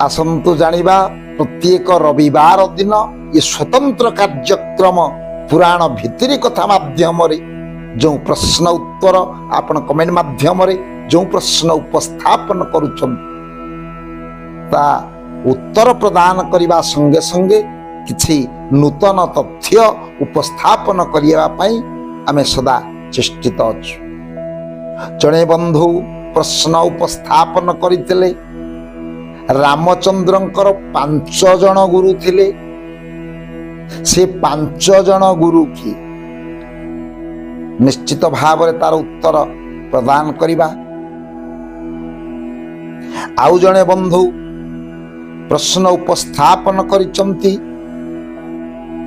आसंतु जानिबा प्रत्येक रविवार दिन ये स्वतंत्र कार्यक्रम पुराण भित्री कथा माध्यम जो प्रश्न उत्तर आपण कमेंट माध्यम जो प्रश्न उपस्थापन करुछन्ता उत्तर प्रदान करने संगे संगे किछि नूतन तथ्य उपस्थापन करने पाई आमे सदा चेष्टित अछु। जणे बंधु प्रश्न उपस्थापन करथिले रामचंद्रंकर 5 जन गुरु थिले। से 5 जन गुरु की निश्चित भाव तार उत्तर प्रदान करिबा। आउ जने बंधु प्रश्न उपस्थापन करिचंती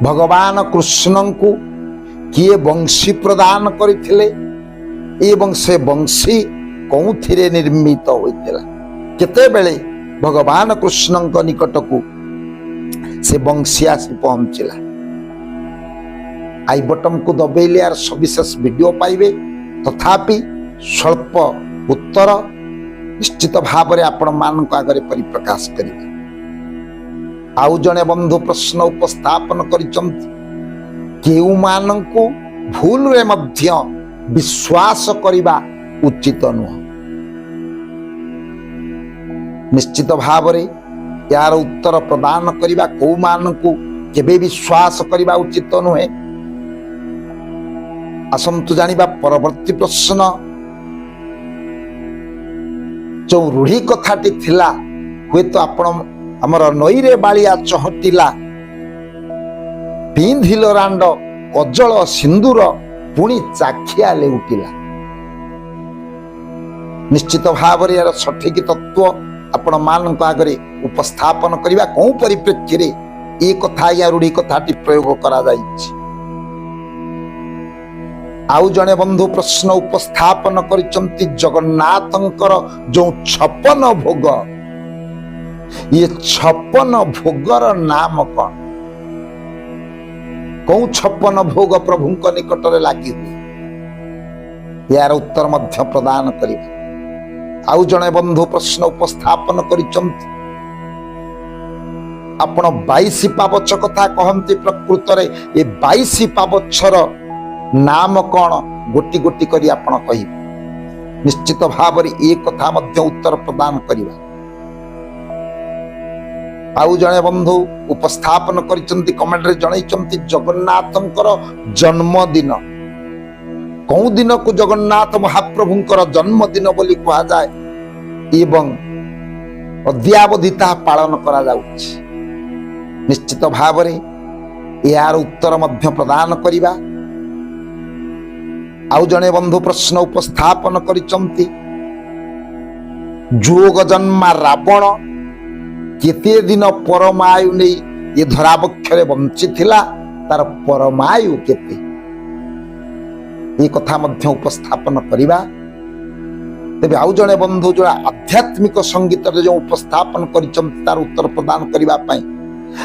भगवान कृष्ण को किए वंशी प्रदान करथिले एवं से वंशी कौथिरे निर्मित होइतिला। केते बेले भगवान कृष्ण निकट को से वंशी आसी पहुंचला। आई बटन को दबेले यार सविशेष वीडियो पाइबे तथापि स्वल्प उत्तर निश्चित भाव में आपण मान आगे परिप्रकाश करिबे। आउ जने बंधु प्रश्न उपस्थापन करिचंती केउ मानंकु भूल रे मध्य विश्वास करिबा उचित नुह। निश्चित भाव में यार उत्तर प्रदान करिबा को मानंकु केबे विश्वास करिबा उचित नुहे। असंतु जानिबा परवर्ती प्रश्न जो रूढ़ी कथाटी थिला हुए तो आपण हमर नई रे बालिया चहटिला पिंधिल रांड कजल सिंदूर पुणी चाखिया लेउटिला। निश्चित भाव में यार सठिक तत्व आपण मान आगे उपस्थापन करने कौ परिप्रेक्षी रे ये कथा या रूढ़ी कथाटी प्रयोग करा जाइछि। आउ जने बंधु प्रश्न उपस्थापन करिचंती जगन्नाथंकर जो 56 भोग ये 56 भोगर नाम कौन? कौ 56 भोग प्रभु निकट में लगी हुए यार उत्तर मध्य प्रदान करिबा। आउ जने बंधु प्रश्न उपस्थापन करिचंती आपण 22 पावच कथा कहंती प्रकृत रे ये 22 पावचर नाम कौन गोटी गोटी करी आपण कहिबे। निश्चित भाव में ये कथा मध्य उत्तर प्रदान करिबा। आउ जने बंधु उपस्थापन करिचंती कमेंट रे जणैचंती जगन्नाथंकर जन्मदिन कौ दिन को जगन्नाथ महाप्रभुंकर जन्मदिन बोली कहा जाए एवं अद्यावधिता पालन करा जाउछि। निश्चित भाव में यार उत्तर मध्य प्रदान करिबा। आउ जने बंधु प्रश्न उपस्थापन करिचंती जोग जन्मा रावण केते दिन परमायु नहीं ये धरावक्षरे बंची थिला तार परमायु केते ये कथा मध्य उपस्थापन करिबा। तेबे आउ जने बंधु जो आध्यात्मिक संगीत रे जो उपस्थापन करिचंती तार उत्तर प्रदान करिबा पई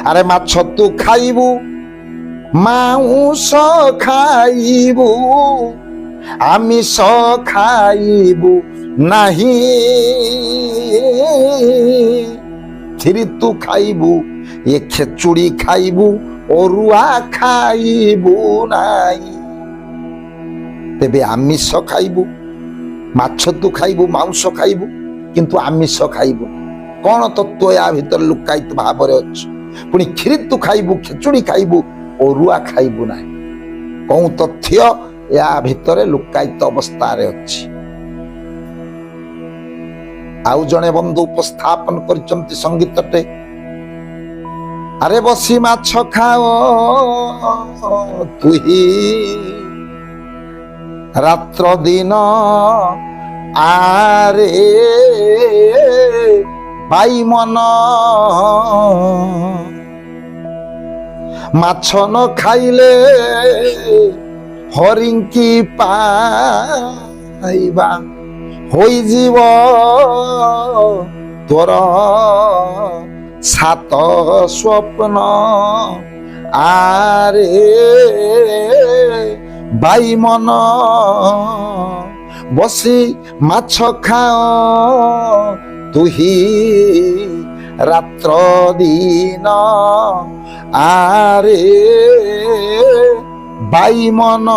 अरे माछ तू खाइबू मांस खाइबू आमिष खाइबू नाही खीरी तू खाइबू ये खेचुड़ी खाइबू अरुआ खाइबू नाही। तेबे आमिष खाइबू माछ तू खाइबू मांस खाइबू किंतु आमिष खाइबू कौन तत्व या भीतर लुकायित भाव रे अछि। पुणी खीरी तू खाइबू खेचुड़ी खाइबू अरुआ खाइबू नाही कौ तथ्य या भीतर लुकायित अवस्था रे अछि। आउ जने बंधु उपस्थापन करिचंती संगीतटे अरे बसी माछ खाओ तुही रात्र दिन आरे बाई मन माछ न खाइले हरिंकी पाइबा होई जीव तोर 7 स्वप्न आरे बाई मन बसी माछ खाओ तुही ରାତ୍ର ଦିନ ଆରେ ବାଇମନ।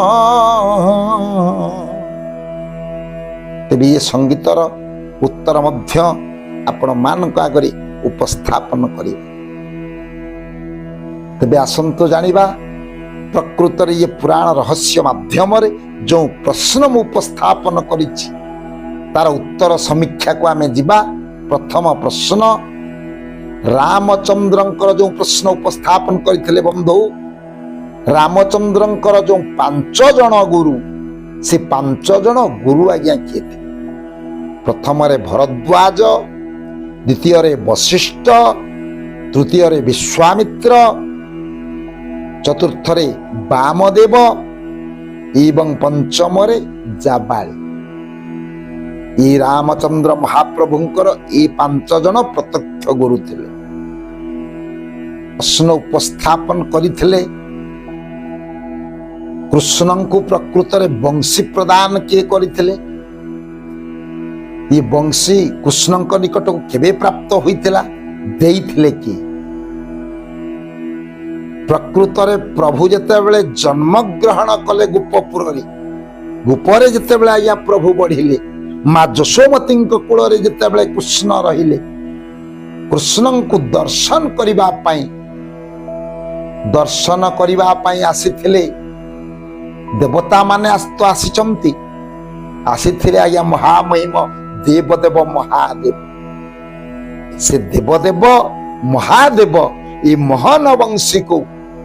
ତେବେ ଏ ସଙ୍ଗୀତର ଉତ୍ତର ମଧ୍ୟ ଆପଣ ମାନଙ୍କ ଆଗରେ ଉପସ୍ଥାପନ କରିବେ। ତେବେ ଆସନ୍ତୁ ଜାଣିବା ପ୍ରକୃତରେ ଇଏ ପୁରାଣ ରହସ୍ୟ ମାଧ୍ୟମରେ ଯେଉଁ ପ୍ରଶ୍ନ ମୁଁ ଉପସ୍ଥାପନ କରିଛି ତାର ଉତ୍ତର ସମୀକ୍ଷାକୁ ଆମେ ଯିବା। ପ୍ରଥମ ପ୍ରଶ୍ନ, ରାମଚନ୍ଦ୍ରଙ୍କର ଯେଉଁ ପ୍ରଶ୍ନ ଉପସ୍ଥାପନ କରିଥିଲେ ବନ୍ଧୁ, ରାମଚନ୍ଦ୍ରଙ୍କର ଯେଉଁ 5 ଜଣ ଗୁରୁ, ସେ 5 ଜଣ ଗୁରୁ ଆଜ୍ଞା କିଏ ଥିଲେ? ପ୍ରଥମରେ ଭରଦ୍ୱାଜ, ଦ୍ୱିତୀୟରେ ବଶିଷ୍ଠ, ତୃତୀୟରେ ବିଶ୍ୱାମିତ୍ର, ଚତୁର୍ଥରେ ବାମଦେବ ଏବଂ ପଞ୍ଚମରେ ଜାବାଳି। ଏ ରାମଚନ୍ଦ୍ର ମହାପ୍ରଭୁଙ୍କର ଏ 5 ଜଣ ପ୍ରତ୍ୟକ୍ଷ ଗୁରୁ ଥିଲେ। ପ୍ରଶ୍ନ ଉପସ୍ଥାପନ କରିଥିଲେ କୃଷ୍ଣଙ୍କୁ ପ୍ରକୃତରେ ବଂଶୀ ପ୍ରଦାନ କିଏ କରିଥିଲେ? ଏ ବଂଶୀ କୃଷ୍ଣଙ୍କ ନିକଟକୁ କେବେ ପ୍ରାପ୍ତ ହୋଇଥିଲା? ଦେଇଥିଲେ କିଏ? ପ୍ରକୃତରେ ପ୍ରଭୁ ଯେତେବେଳେ ଜନ୍ମଗ୍ରହଣ କଲେ ଗୋପପୁରରେ, ଗୋପରେ ଯେତେବେଳେ ଆଜ୍ଞା ପ୍ରଭୁ ବଢିଲେ, ମା ଯଶୋମତୀଙ୍କ କୂଳରେ ଯେତେବେଳେ କୃଷ୍ଣ ରହିଲେ, କୃଷ୍ଣଙ୍କୁ ଦର୍ଶନ କରିବା ପାଇଁ ଆସିଥିଲେ ଦେବତା ମାନେ ଆସିଛନ୍ତି। ଆସିଥିଲେ ଆଜ୍ଞା ମହାମହିମ ଦେବଦେବ ମହାଦେବ। ସେ ଦେବଦେବ ମହାଦେବ ଏ ମହାନ ବଂଶୀକୁ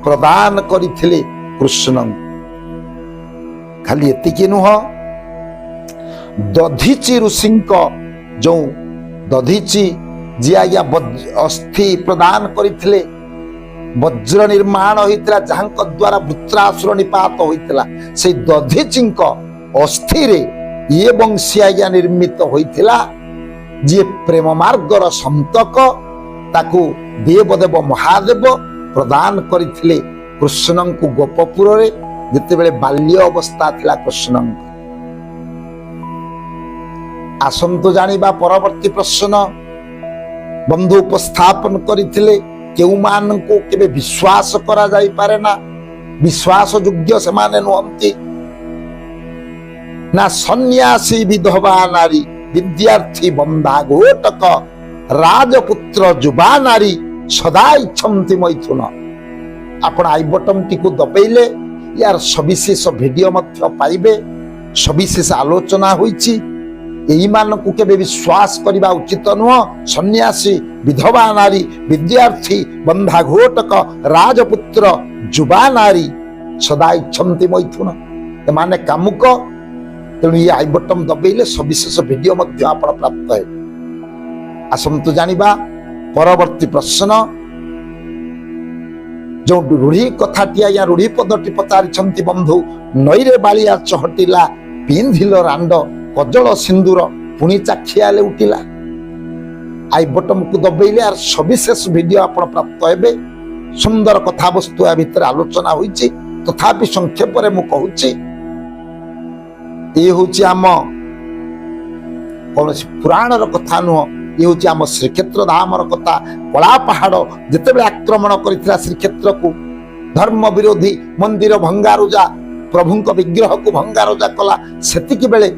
ପ୍ରଦାନ କରିଥିଲେ କୃଷ୍ଣଙ୍କୁ। ଖାଲି ଏତିକି ନୁହଁ, ଦଧିଚି ଋଷିଙ୍କ ଯେଉଁ ଦଧିଚି ଯିଏ ଆଜ୍ଞା ଅସ୍ଥି ପ୍ରଦାନ କରିଥିଲେ, ବଜ୍ର ନିର୍ମାଣ ହୋଇଥିଲା ଯାହାଙ୍କ ଦ୍ୱାରା ବୃତ୍ରାସୁର ନିପାତ ହୋଇଥିଲା, ସେଇ ଦଧିଚିଙ୍କ ଅସ୍ଥିରେ ଇଏ ବଂଶୀ ଆଜ୍ଞା ନିର୍ମିତ ହୋଇଥିଲା। ଯିଏ ପ୍ରେମ ମାର୍ଗର ସନ୍ତକ, ତାକୁ ଦେବଦେବ ମହାଦେବ ପ୍ରଦାନ କରିଥିଲେ କୃଷ୍ଣଙ୍କୁ ଗୋପପୁରରେ, ଯେତେବେଳେ ବାଲ୍ୟ ଅବସ୍ଥା ଥିଲା କୃଷ୍ଣଙ୍କ। ଆସନ୍ତୁ ଜାଣିବା ପରବର୍ତ୍ତୀ ପ୍ରଶ୍ନ। ବନ୍ଧୁ ଉପସ୍ଥାପନ କରିଥିଲେ କେଉଁମାନଙ୍କୁ କେବେ ବିଶ୍ୱାସ କରାଯାଇପାରେ ନା, ବିଶ୍ୱାସ ଯୋଗ୍ୟ ସେମାନେ ନୁହନ୍ତି ନା ସନ୍ନ୍ୟାସୀ, ବିଧବା ନାରୀ, ବିଦ୍ୟାର୍ଥୀ, ବନ୍ଧା ଘୋଟକ, ରାଜପୁତ୍ର, ଯୁବା ନାରୀ, ସଦା ଇଚ୍ଛନ୍ତି ମୈଥୁନ। ଆପଣ ଆଇ ବଟନଟିକୁ ଦବେଇଲେ ୟାର ସବିଶେଷ ଭିଡିଓ ମଧ୍ୟ ପାଇବେ। ସବିଶେଷ ଆଲୋଚନା ହୋଇଛି। ଏଇମାନଙ୍କୁ କେବେ ବିଶ୍ୱାସ କରିବା ଉଚିତ ନୁହଁ। ସନ୍ନ୍ୟାସୀ, ବିଧବା ନାରୀ, ବିଦ୍ୟାର୍ଥୀ, ବନ୍ଧା ଘୋଟକ, ରାଜପୁତ୍ର, ଯୁବା ନାରୀ, ସଦା ଇଚ୍ଛନ୍ତି ମୈଥୁନ, ଏମାନେ କାମୁକ। ତେଣୁ ଇଏ ଆଇ ବଟନ ଦବେଇଲେ ସବିଶେଷ ଭିଡିଓ ମଧ୍ୟ ଆପଣ ପ୍ରାପ୍ତ ହେବେ। ଆସନ୍ତୁ ଜାଣିବା ପରବର୍ତ୍ତୀ ପ୍ରଶ୍ନ। ଯେଉଁ ରୂଢି କଥାଟି ଆଜ୍ଞା ରୂଢି ପଦଟି ପଚାରିଛନ୍ତି ବନ୍ଧୁ, ନଈରେ ବାଳିଆ ଚହଟିଲା, ପିନ୍ଧିଲ ରାଣ୍ଡ, କଜଳ ସିନ୍ଦୁର, ପୁଣି ଚାଖିଆଲେ ଉଠିଲା। ଆଇ ବଟନକୁ ଦବେଇଲେ ଆର ସବିଶେଷ ଭିଡିଓ ଆପଣ ପ୍ରାପ୍ତ ହେବେ। ସୁନ୍ଦର କଥାବସ୍ତୁ ୟା ଭିତରେ ଆଲୋଚନା ହୋଇଛି, ତଥାପି ସଂକ୍ଷେପରେ ମୁଁ କହୁଛି। ଇଏ ହଉଛି ଆମ କୌଣସି ପୁରାଣର କଥା ନୁହଁ, ଇଏ ହଉଛି ଆମ ଶ୍ରୀକ୍ଷେତ୍ର ଧାମର କଥା। କଳା ପାହାଡ ଯେତେବେଳେ ଆକ୍ରମଣ କରିଥିଲା ଶ୍ରୀକ୍ଷେତ୍ରକୁ, ଧର୍ମ ବିରୋଧୀ ମନ୍ଦିର ଭଙ୍ଗାରୁଜା, ପ୍ରଭୁଙ୍କ ବିଗ୍ରହକୁ ଭଙ୍ଗାରୁଜା କଲା, ସେତିକି ବେଳେ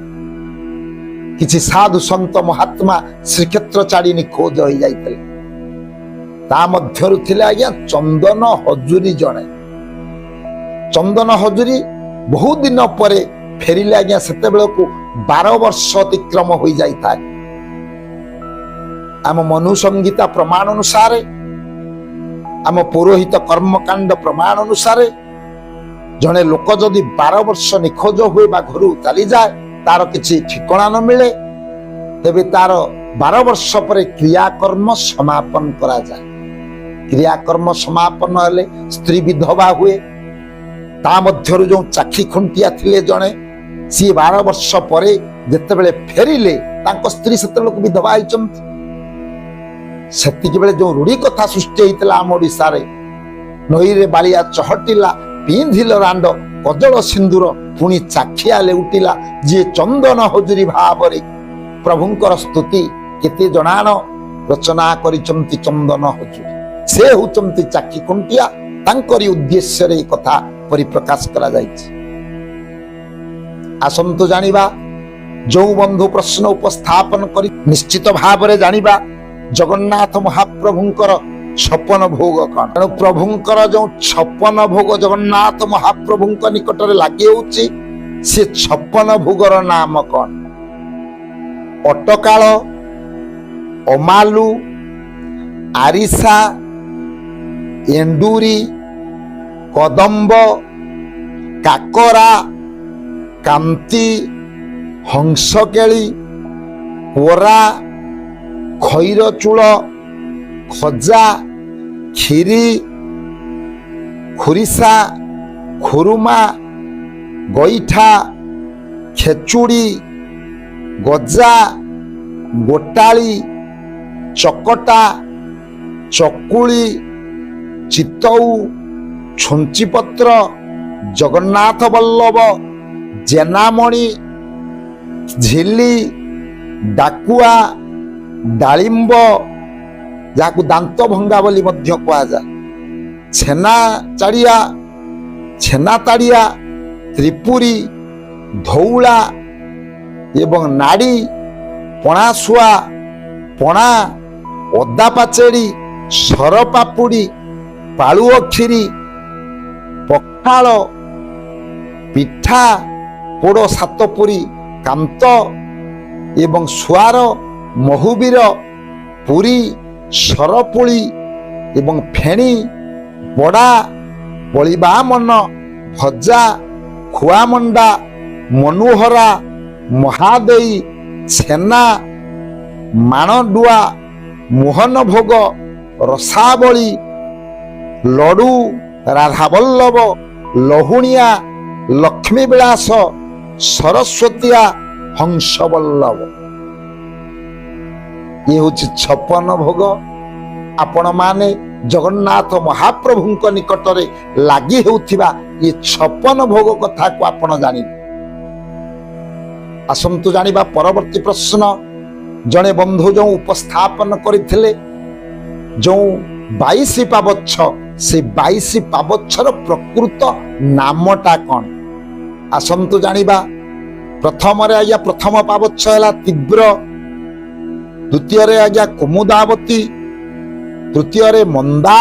କିଛି ସାଧୁ ସନ୍ଥ ମହାତ୍ମା ଶ୍ରୀକ୍ଷେତ୍ର ଛାଡି ନିଖୋଜ ହୋଇଯାଇଥିଲେ। ତା ମଧ୍ୟରୁ ଥିଲେ ଆଜ୍ଞା ଚନ୍ଦନ ହଜୁରୀ ଜଣେ। ଚନ୍ଦନ ହଜୁରୀ ବହୁ ଦିନ ପରେ ଫେରିଲେ ଆଜ୍ଞା, ସେତେବେଳକୁ 12 ବର୍ଷ ଅତିକ୍ରମ ହୋଇଯାଇଥାଏ। ଆମ ମନୁ ସଂହିତା ପ୍ରମାଣ ଅନୁସାରେ, ଆମ ପୌରୋହିତ କର୍ମକାଣ୍ଡ ପ୍ରମାଣ ଅନୁସାରେ, ଜଣେ ଲୋକ ଯଦି 12 ବର୍ଷ ନିଖୋଜ ହୁଏ ବା ଘରୁ ଚାଲିଯାଏ, ତାର କିଛି ଠିକଣା ନ ମିଳେ, ତେବେ ତାର 12 ବର୍ଷ ପରେ କ୍ରିୟାକର୍ମ ସମାପନ କରାଯାଏ। କ୍ରିୟାକର୍ମ ସମାପନ ହେଲେ ସ୍ତ୍ରୀ ବିଧବା ହୁଏ। ତା ମଧ୍ୟରୁ ଯେଉଁ ଚାଖି ଖୁଣ୍ଟିଆ ଥିଲେ ଜଣେ, ସିଏ 12 ବର୍ଷ ପରେ ଯେତେବେଳେ ଫେରିଲେ, ତାଙ୍କ ସ୍ତ୍ରୀ ସେତେବେଳକୁ ବିଧବା ହେଇଛନ୍ତି। ସେତିକି ବେଳେ ଯେଉଁ ରୂଢି କଥା ସୃଷ୍ଟି ହେଇଥିଲା ଆମ ଓଡିଶାରେ, ନଈରେ ବାଳିଆ ଚହଟିଲା, ପିନ୍ଧିଲ ରାଣ୍ଡ, କଜଳ ସିନ୍ଦୁର, ପୁଣି ଚାଖିଆଲେ ଉଠିଲା, ଯିଏ ଚନ୍ଦନ ହଜୁରୀ ଭାବରେ ପ୍ରଭୁଙ୍କର ସ୍ତୁତି କେତେ ଜଣାଣ ରଚନା କରିଛନ୍ତି ଚନ୍ଦନ ହଜୁରୀ। ସେ ହେଉଛନ୍ତି ଚାକ୍ଷୀ ଖୁଣ୍ଟିଆ। ତାଙ୍କରି ଉଦ୍ଦେଶ୍ୟରେ ଏହି କଥା ପରିପ୍ରକାଶ କରାଯାଇଛି। ଆସନ୍ତୁ ଜାଣିବା, ଯୋଉ ବନ୍ଧୁ ପ୍ରଶ୍ନ ଉପସ୍ଥାପନ କରି ନିଶ୍ଚିତ ଭାବରେ ଜାଣିବା ଜଗନ୍ନାଥ ମହାପ୍ରଭୁଙ୍କର 56 ଭୋଗ କଣ। ତେଣୁ ପ୍ରଭୁଙ୍କର ଯୋଉ 56 ଭୋଗ ଜଗନ୍ନାଥ ମହାପ୍ରଭୁଙ୍କ ନିକଟରେ ଲାଗି ହେଉଛି, ସେ 56 ଭୋଗର ନାମ କଣ? ଅଟକାଳ, ଅମାଲୁ, ଆରିସା, ଏଣ୍ଡୁରି, କଦମ୍ବ, କାକରା, କାନ୍ତି, ହଂସକେଳି, କୋରା, ଖଇର ଚୂଳ, ଖଜା, କ୍ଷୀରି, ଖୁରିସା, ଖୁରୁମା, ଗଇଠା, ଖେଚୁଡ଼ି, ଗଜା, ଗୋଟାଳି, ଚକଟା, ଚକୁଳି, ଚିତଉ, ଛୁଞ୍ଚିପତ୍ର, ଜଗନ୍ନାଥ ବଲ୍ଲଭ, ଜେନାମଣି, ଝିଲି, ଡାକୁଆ, ଡାଳିମ୍ବ, ଯାହାକୁ ଦାନ୍ତ ଭଙ୍ଗା ବୋଲି ମଧ୍ୟ କୁହାଯାଏ, ଛେନା ଚାଡ଼ିଆ, ଛେନା ତାଡ଼ିଆ, ତ୍ରିପୁରୀ, ଧଉଳା ଏବଂ ନାଡ଼ି, ପଣାଶୁଆ, ପଣା, ଅଦା ପାଚେଡ଼ି, ସରପାପୁଡ଼ି, ପାଳୁଅ କ୍ଷୀରି, ପଖାଳ, ପିଠା, ପୋଡ଼ ସାତପୁରୀ, କାନ୍ତ ଏବଂ ସୁଆର, ମହୁବୀର, ପୁରୀ, ସରପୁଳି ଏବଂ ଫେଣି, ବଡ଼ା, ବଳିବାମନ, ଭଜା, ଖୁଆମଣ୍ଡା, ମନୁହରା, ମହାଦେଇ, ଛେନା, ମାଣଡୁଆ, ମୋହନ ଭୋଗ, ରସାବଳୀ, ଲଡୁ, ରାଧାବଲ୍ଲଭ, ଲହୁଣିଆ, ଲକ୍ଷ୍ମୀ ବିଳାସ, ସରସ୍ୱତୀଆ, ହଂସବଲ୍ଲଭ। ଇଏ ହଉଛି 56 ଭୋଗ। ଆପଣମାନେ ଜଗନ୍ନାଥ ମହାପ୍ରଭୁଙ୍କ ନିକଟରେ ଲାଗି ହେଉଥିବା ଏ 56 ଭୋଗ କଥାକୁ ଆପଣ ଜାଣିବେ। ଆସନ୍ତୁ ଜାଣିବା ପରବର୍ତ୍ତୀ ପ୍ରଶ୍ନ। ଜଣେ ବନ୍ଧୁ ଯେଉଁ ଉପସ୍ଥାପନ କରିଥିଲେ ଯେଉଁ 22 ପାବଚ୍ଛ, ସେ 22 ପାବଚ୍ଛର ପ୍ରକୃତ ନାମଟା କଣ? ଆସନ୍ତୁ ଜାଣିବା। ପ୍ରଥମରେ ଆଜ୍ଞା ପ୍ରଥମ ପାବଚ୍ଛ ହେଲା ତୀବ୍ର, ଦ୍ୱିତୀୟରେ ଆଜ୍ଞା କୁମୁଦାବତୀ, ତୃତୀୟରେ ମନ୍ଦା,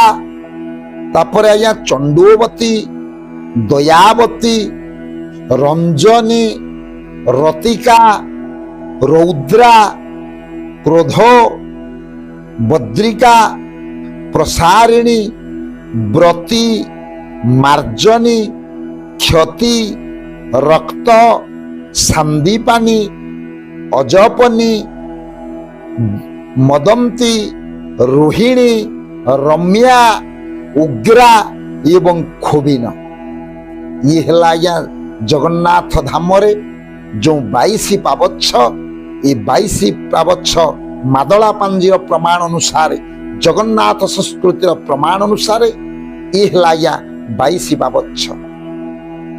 ତାପରେ ଆଜ୍ଞା ଚଣ୍ଡୁବତୀ, ଦୟାବତୀ, ରଞ୍ଜନୀ, ରତିକା, ରୌଦ୍ରା, କ୍ରୋଧ, ବଦ୍ରିକା, ପ୍ରସାରିଣୀ, ବ୍ରତୀ, ମାର୍ଜନୀ, କ୍ଷତି, ରକ୍ତ, ସାନ୍ଦୀପାନି, ଅଜପନୀ, ମଦନ୍ତୀ, ରୋହିଣୀ, ରମ୍ୟା, ଉଗ୍ରା ଏବଂ ଖୋବିନ। ଇଏ ହେଲା ଆଜ୍ଞା ଜଗନ୍ନାଥ ଧାମରେ ଯେଉଁ 22 ପାବଚ୍ଛ। ଏ 22 ପାବଚ୍ଛ ମାଦଳା ପାଞ୍ଜିର ପ୍ରମାଣ ଅନୁସାରେ, ଜଗନ୍ନାଥ ସଂସ୍କୃତିର ପ୍ରମାଣ ଅନୁସାରେ ଇଏ ହେଲା ଆଜ୍ଞା 22 ପାବଚ୍ଛ।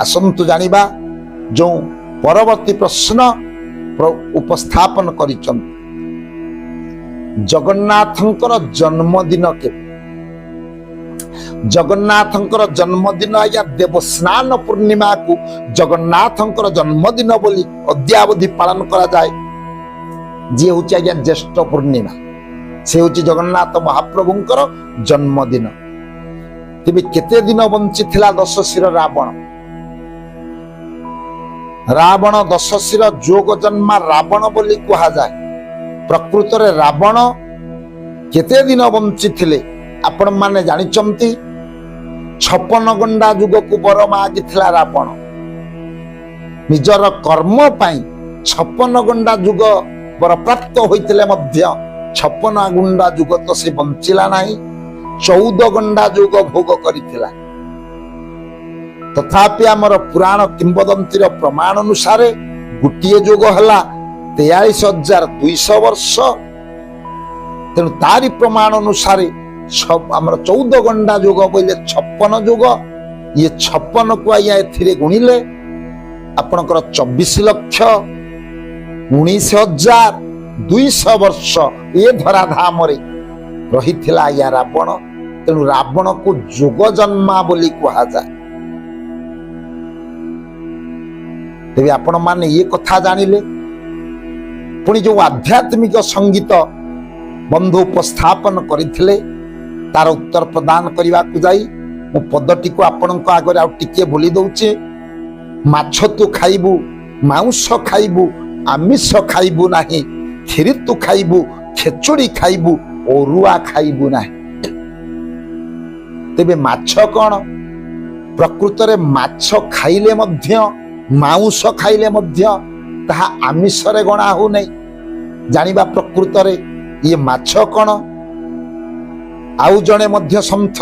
ଆସନ୍ତୁ ଜାଣିବା ଯେଉଁ ପରବର୍ତ୍ତୀ ପ୍ରଶ୍ନ ଉପସ୍ଥାପନ କରିଛନ୍ତି। ଜଗନ୍ନାଥଙ୍କର ଜନ୍ମଦିନ କେବେ? ଜଗନ୍ନାଥଙ୍କର ଜନ୍ମଦିନ ଆଜ୍ଞା ଦେବସ୍ନାନ ପୂର୍ଣ୍ଣିମାକୁ ଜଗନ୍ନାଥଙ୍କର ଜନ୍ମଦିନ ବୋଲି ଅଦ୍ୟାବଧି ପାଳନ କରାଯାଏ। ଯିଏ ହଉଛି ଆଜ୍ଞା ଜ୍ୟେଷ୍ଠ ପୂର୍ଣ୍ଣିମା, ସେ ହଉଛି ଜଗନ୍ନାଥ ମହାପ୍ରଭୁଙ୍କର ଜନ୍ମଦିନ। ତେବେ କେତେ ଦିନ ବଞ୍ଚିଥିଲା ଦଶଶିର ରାବଣ? ରାବଣ ଦଶଶିର ଯୋଗ ଜନ୍ମା ରାବଣ ବୋଲି କୁହାଯାଏ। ପ୍ରକୃତରେ ରାବଣ କେତେ ଦିନ ବଞ୍ଚିଥିଲେ ଆପଣ ମାନେ ଜାଣିଛନ୍ତି? 56 ଗଣ୍ଡା ଯୁଗକୁ ବର ମାଗିଥିଲା ରାବଣ। ନିଜର କର୍ମ ପାଇଁ 56 ଗଣ୍ଡା ଯୁଗ ବରପ୍ରାପ୍ତ ହୋଇଥିଲେ ମଧ୍ୟ 56 ଗଣ୍ଡା ଯୁଗ ତ ସେ ବଞ୍ଚିଲା ନାହିଁ, 14 ଗଣ୍ଡା ଯୁଗ ଭୋଗ କରିଥିଲା। ତଥାପି ଆମର ପୁରାଣ କିମ୍ବଦନ୍ତୀର ପ୍ରମାଣ ଅନୁସାରେ ଗୋଟିଏ ଯୁଗ ହେଲା 43,200 ବର୍ଷ। ତେଣୁ ତାରି ପ୍ରମାଣ ଅନୁସାରେ ଆମର 14 ଗଣ୍ଡା ଯୁଗ ବୋଇଲେ 56 ଯୁଗ। ଇଏ 56କୁ ଆଜ୍ଞା ଏଥିରେ ଗୁଣିଲେ ଆପଣଙ୍କର 24,19,000 200 ବର୍ଷ ଏ ଧରାଧାମରେ ରହିଥିଲା ୟା ରାବଣ। ତେଣୁ ରାବଣକୁ ଯୋଗ ଜନ୍ମା ବୋଲି କୁହାଯାଏ। ତେବେ ଆପଣ ମାନେ ଏ କଥା ଜାଣିଲେ। ପୁଣି ଯୋଉ ଆଧ୍ୟାତ୍ମିକ ସଙ୍ଗୀତ ବନ୍ଧୁ ଉପସ୍ଥାପନ କରିଥିଲେ ତାର ଉତ୍ତର ପ୍ରଦାନ କରିବାକୁ ଯାଇ ମୁଁ ପଦଟିକୁ ଆପଣଙ୍କ ଆଗରେ ଆଉ ଟିକେ ବୋଲି ଦଉଛି। ମାଛ ତୁ ଖାଇବୁ, ମାଉଁସ ଖାଇବୁ, ଆମିଷ ଖାଇବୁ ନାହିଁ। କ୍ଷୀରି ତୁ ଖାଇବୁ, ଖେଚୁଡ଼ି ଖାଇବୁ, ଅରୁଆ ଖାଇବୁ ନାହିଁ। ତେବେ ମାଛ କଣ? ପ୍ରକୃତରେ ମାଛ ଖାଇଲେ ମଧ୍ୟ, ମାଉଁସ ଖାଇଲେ ମଧ୍ୟ ତାହା ଆମିଷରେ ଗଣା ହଉନାହିଁ। ଜାଣିବା ପ୍ରକୃତରେ ଇଏ ମାଛ କଣ। ଆଉ ଜଣେ ମଧ୍ୟ ସନ୍ଥ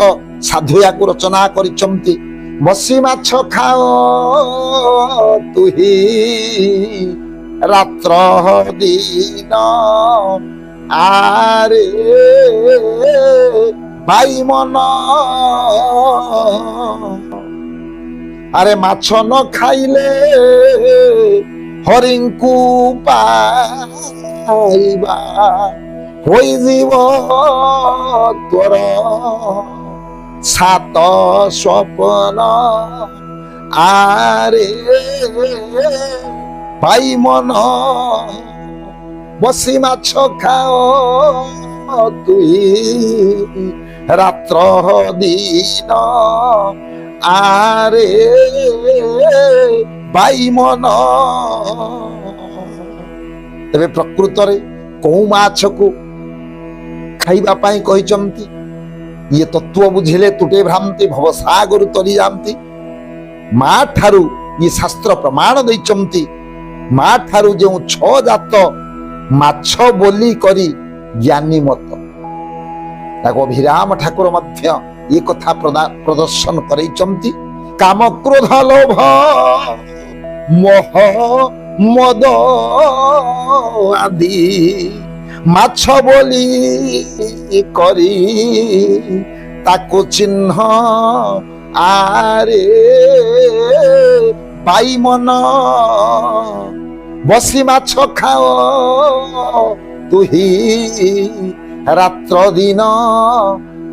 ସାଧୁ ୟାକୁ ରଚନା କରିଛନ୍ତି। ବସି ମାଛ ଖାଅ ତୁହି ରାତ୍ର ଦିନ, ଆରେ ଭାଇ ମନ, ଆରେ ମାଛ ନ ଖାଇଲେ ହରିଙ୍କୁ ପାଇବା, ହୋଇଯିବ ତୋର 7 ସ୍ୱପ୍ନ, ଆରେ ଭାଇ ମନ। ବସି ମାଛ ଖାଅ ତୁଇ ରାତ୍ର ଦିନ, ଆରେ ଭାଇ ମନ। ତେବେ ପ୍ରକୃତରେ କୋଉ ମାଛକୁ ଖାଇବା ପାଇଁ କହିଛନ୍ତି? ଇଏ ତତ୍ଵ ବୁଝିଲେ ତୁଟେ ଭ୍ରାନ୍ତି, ଭବସାଗରୁ ତରି ଯାଆନ୍ତି। ମା ଠାରୁ ଇଏ ଶାସ୍ତ୍ର ପ୍ରମାଣ ଦେଇଛନ୍ତି। ମା ଠାରୁ ଯେଉଁ 6 ଜାତ ମାଛ ବୋଲି କରି ଜ୍ଞାନୀ ମତ। ତାକୁ ଅଭିରାମ ଠାକୁର ମଧ୍ୟ ଏ କଥା ପ୍ରଦର୍ଶନ କରେଇଛନ୍ତି। କାମ, କ୍ରୋଧ, ଲୋଭ, ମୋହ, ମଦ ଆଦି ମାଛ ବୋଲି କରି ତାକୁ ଚିହ୍ନ, ଆରେ ଭାଇ ମନ। ବସି ମାଛ ଖାଅ ତୁହି ରାତ୍ର ଦିନ,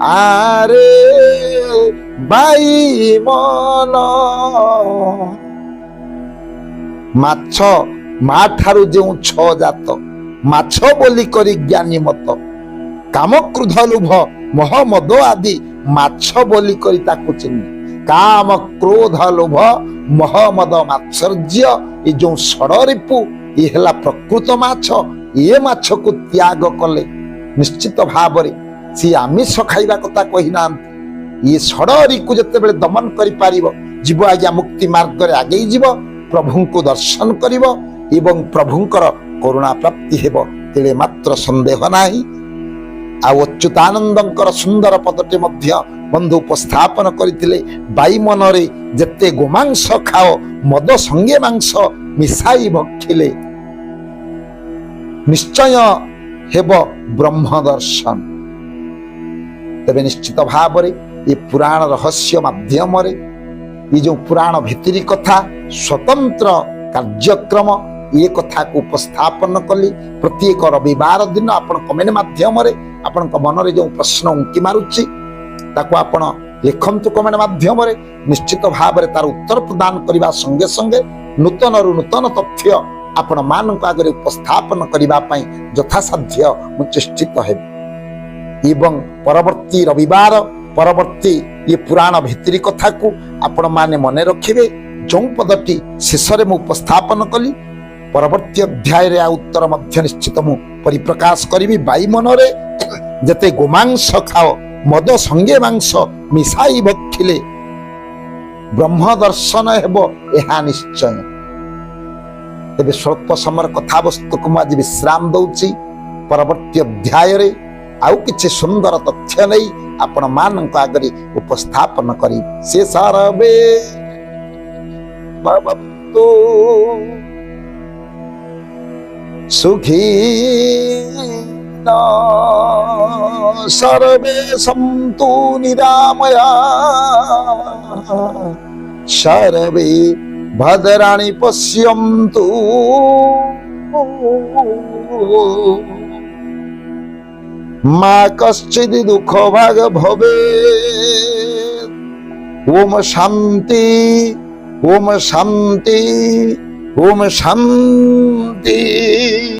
ଆରେ ଭାଇ ମନ। ମାଛ ମା ଠାରୁ ଯେଉଁ 6 ଜାତ ମାଛ ବୋଲି କରି ଜ୍ଞାନୀ ମତ। କାମ, କ୍ରୋଧ, ଲୋଭ, ମୋହ, ମଦ ଆଦି ମାଛ ବୋଲି କରି ତାକୁ ଚିହ୍ନି। କାମ, କ୍ରୋଧ, ଲୋଭ, ମୋହ, ମଦ, ମାତ୍ସର୍ଯ୍ୟ ଏ ଯେଉଁ ଷଡ଼ରିପୁ ଏ ହେଲା ପ୍ରକୃତ ମାଛ। ଏ ମାଛକୁ ତ୍ୟାଗ କଲେ ନିଶ୍ଚିତ ଭାବରେ ସିଏ ଆମିଷ ଖାଇବା କଥା କହିନାହାନ୍ତି। ଇଏ ଷଡ଼ରିକୁ ଯେତେବେଳେ ଦମନ କରିପାରିବ, ଯିବ ଆଜ୍ଞା ମୁକ୍ତି ମାର୍ଗରେ ଆଗେଇ ଯିବ, ପ୍ରଭୁଙ୍କୁ ଦର୍ଶନ କରିବ ଏବଂ ପ୍ରଭୁଙ୍କର କରୁଣା ପ୍ରାପ୍ତି ହେବ, ତେଳେ ମାତ୍ର ସନ୍ଦେହ ନାହିଁ। ଆଉ ଅଚ୍ୟୁତାନନ୍ଦଙ୍କର ସୁନ୍ଦର ପଦଟି ମଧ୍ୟ ବନ୍ଧୁ ଉପସ୍ଥାପନ କରିଥିଲେ। ବାଇ ମନରେ ଯେତେ ଗୋମାଂସ ଖାଅ, ମଦ ସଙ୍ଗେ ମାଂସ ମିଶାଇ ଭକ୍ଷିଲେ ନିଶ୍ଚୟ ହେବ ବ୍ରହ୍ମ ଦର୍ଶନ। ତେବେ ନିଶ୍ଚିତ ଭାବରେ ଏ ପୁରାଣ ରହସ୍ୟ ମାଧ୍ୟମରେ ଏ ଯେଉଁ ପୁରାଣ ଭିତିରି କଥା ସ୍ୱତନ୍ତ୍ର କାର୍ଯ୍ୟକ୍ରମ ଏ କଥାକୁ ଉପସ୍ଥାପନ କଲି। ପ୍ରତ୍ୟେକ ରବିବାର ଦିନ ଆପଣ କମେଣ୍ଟ ମାଧ୍ୟମରେ ଆପଣଙ୍କ ମନରେ ଯେଉଁ ପ୍ରଶ୍ନ ଉଙ୍କି ମାରୁଛି ତାକୁ ଆପଣ ଲେଖନ୍ତୁ କମେଣ୍ଟ ମାଧ୍ୟମରେ। ନିଶ୍ଚିତ ଭାବରେ ତାର ଉତ୍ତର ପ୍ରଦାନ କରିବା ସଙ୍ଗେ ସଙ୍ଗେ ନୂତନରୁ ନୂତନ ତଥ୍ୟ ଆପଣ ମାନଙ୍କ ଆଗରେ ଉପସ୍ଥାପନ କରିବା ପାଇଁ ଯଥାସାଧ୍ୟ ମୁଁ ଚେଷ୍ଟିତ ହେବି। ଏବଂ ପରବର୍ତ୍ତୀ ରବିବାର ପରବର୍ତ୍ତୀ ଏ ପୁରାଣ ଭିତିରି କଥାକୁ ଆପଣ ମାନେ ମନେ ରଖିବେ। ଯେଉଁ ପଦଟି ଶେଷରେ ମୁଁ ଉପସ୍ଥାପନ କଲି, ପରବର୍ତ୍ତୀ ଅଧ୍ୟାୟରେ ଆଉ ଉତ୍ତର ମଧ୍ୟ ନିଶ୍ଚିତ ମୁଁ ପରିପ୍ରକାଶ କରିବି। ବାଇ ମନରେ ଯେତେ ଗୋମାଂସ ଖାଅ, ମଦ ସଙ୍ଗେ ମାଂସ ମିଶାଇ ଭକ୍ଷିଲେ ବ୍ରହ୍ମ ଦର୍ଶନ ହେବ, ଏହା ନିଶ୍ଚୟ। ତେବେ ସ୍ୱଳ୍ପ ସମୟର କଥାବସ୍ତୁକୁ ମୁଁ ଆଜି ବିଶ୍ରାମ ଦଉଛି। ପରବର୍ତ୍ତୀ ଅଧ୍ୟାୟରେ ଆଉ କିଛି ସୁନ୍ଦର ତଥ୍ୟ ନେଇ ଆପଣ ମାନଙ୍କ ଆଗରେ ଉପସ୍ଥାପନ କରି ସେ ସର୍ବେ ଭବନ୍ତୁ ସୁଖୀନ ସର୍ବେ ସନ୍ତୁ ନିରାମୟା ସର୍ବେ ଭଦ୍ରାଣि ପଶ୍ୟନ୍ତୁ। মা কশ্চিৎ দুঃখ ভাগ ভবে। ওম শান্তি, ওম শান্তি, ওম শান্তি।